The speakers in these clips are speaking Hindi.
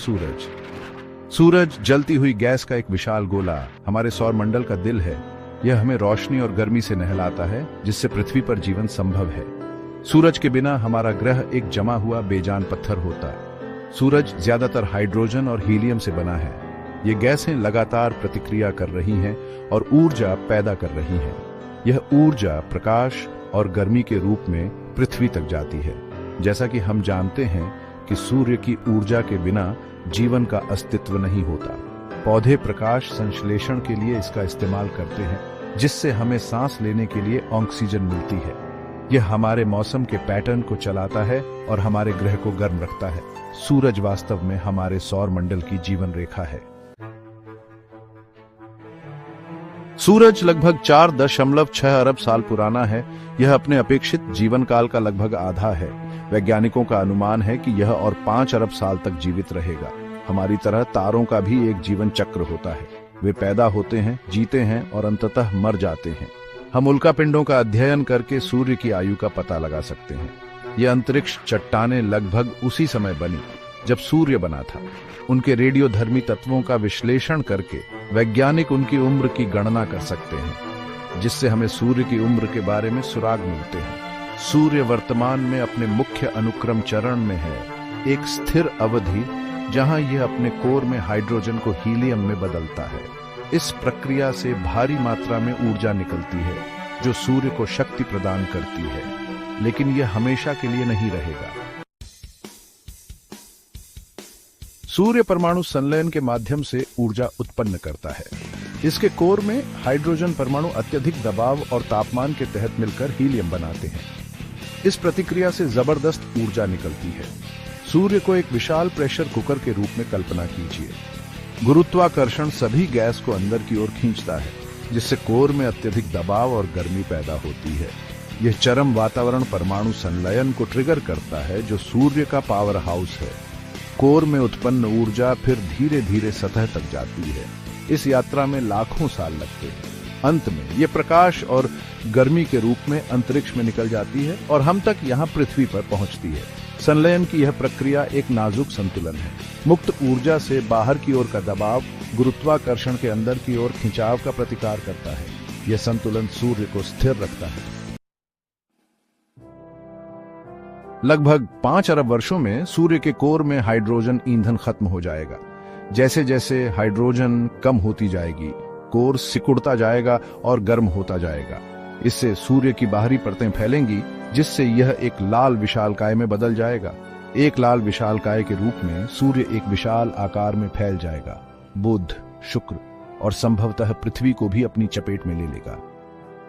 सूरज। सूरज जलती हुई गैस का एक विशाल गोला हमारे सौरमंडल का दिल है। यह हमें रोशनी और गर्मी से नहलाता है, जिससे पृथ्वी पर जीवन संभव है। सूरज के बिना हमारा ग्रह एक जमा हुआ बेजान पत्थर होता। सूरज ज्यादातर हाइड्रोजन और हीलियम से बना है। ये गैसें लगातार प्रतिक्रिया कर रही हैं और ऊर्जा पैदा कर रही हैं। यह ऊर्जा प्रकाश और गर्मी के रूप में पृथ्वी तक जाती है। जैसा कि हम जानते हैं कि सूर्य की ऊर्जा के बिना जीवन का अस्तित्व नहीं होता। पौधे प्रकाश संश्लेषण के लिए इसका इस्तेमाल करते हैं, जिससे हमें सांस लेने के लिए ऑक्सीजन मिलती है। यह हमारे मौसम के पैटर्न को चलाता है और हमारे ग्रह को गर्म रखता है। सूरज वास्तव में हमारे सौर मंडल की जीवन रेखा है। सूरज लगभग 4.6 अरब साल पुराना है। यह अपने अपेक्षित जीवन काल का लगभग आधा है। वैज्ञानिकों का अनुमान है कि यह और 5 अरब साल तक जीवित रहेगा। हमारी तरह तारों का भी एक जीवन चक्र होता है। वे पैदा होते हैं, जीते हैं और अंततः मर जाते हैं। हम उल्कापिंडों का अध्ययन करके सूर्य की आयु का पता लगा सकते हैं। यह अंतरिक्ष चट्टानें लगभग उसी समय बनी जब सूर्य बना था। उनके रेडियोधर्मी तत्वों का विश्लेषण करके वैज्ञानिक उनकी उम्र की गणना कर सकते हैं, जिससे हमें सूर्य की उम्र के बारे में सुराग मिलते हैं। सूर्य वर्तमान में अपने मुख्य अनुक्रम चरण में है, एक स्थिर अवधि जहां यह अपने कोर में हाइड्रोजन को हीलियम में बदलता है। इस प्रक्रिया से भारी मात्रा में ऊर्जा निकलती है, जो सूर्य को शक्ति प्रदान करती है, लेकिन यह हमेशा के लिए नहीं रहेगा। सूर्य परमाणु संलयन के माध्यम से ऊर्जा उत्पन्न करता है। इसके कोर में हाइड्रोजन परमाणु अत्यधिक दबाव और तापमान के तहत मिलकर हीलियम बनाते हैं। इस प्रतिक्रिया से जबरदस्त ऊर्जा निकलती है। सूर्य को एक विशाल प्रेशर कुकर के रूप में कल्पना कीजिए। गुरुत्वाकर्षण सभी गैस को अंदर की ओर खींचता है, जिससे कोर में अत्यधिक दबाव और गर्मी पैदा होती है। यह चरम वातावरण परमाणु संलयन को ट्रिगर करता है, जो सूर्य का पावर हाउस है। कोर में उत्पन्न ऊर्जा फिर धीरे धीरे सतह तक जाती है। इस यात्रा में लाखों साल लगते हैं। अंत में यह प्रकाश और गर्मी के रूप में अंतरिक्ष में निकल जाती है और हम तक यहाँ पृथ्वी पर पहुंचती है। संलयन की यह प्रक्रिया एक नाजुक संतुलन है। मुक्त ऊर्जा से बाहर की ओर का दबाव गुरुत्वाकर्षण के अंदर की ओर खिंचाव का प्रतिकार करता है। यह संतुलन सूर्य को स्थिर रखता है। लगभग 5 अरब वर्षों में सूर्य के कोर में हाइड्रोजन ईंधन खत्म हो जाएगा। जैसे जैसे हाइड्रोजन कम होती जाएगी, कोर सिकुड़ता जाएगा और गर्म होता जाएगा। इससे सूर्य की बाहरी परतें फैलेंगी, जिससे यह एक लाल विशालकाय में बदल जाएगा। एक लाल विशालकाय के रूप में सूर्य एक विशाल आकार में फैल जाएगा। बुध, शुक्र और संभवतः पृथ्वी को भी अपनी चपेट में ले लेगा।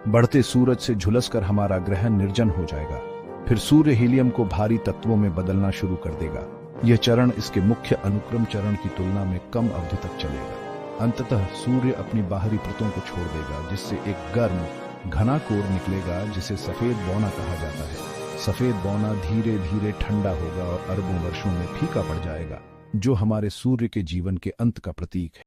बढ़ते सूरज से झुलसकर हमारा ग्रह निर्जन हो जाएगा। फिर सूर्य हीलियम को भारी तत्वों में बदलना शुरू कर देगा। यह चरण इसके मुख्य अनुक्रम चरण की तुलना में कम अवधि तक चलेगा। अंततः सूर्य अपनी बाहरी परतों को छोड़ देगा, जिससे एक गर्म घना कोर निकलेगा, जिसे सफेद बौना कहा जाता है। सफेद बौना धीरे धीरे ठंडा होगा और अरबों वर्षों में फीका पड़ जाएगा, जो हमारे सूर्य के जीवन के अंत का प्रतीक है।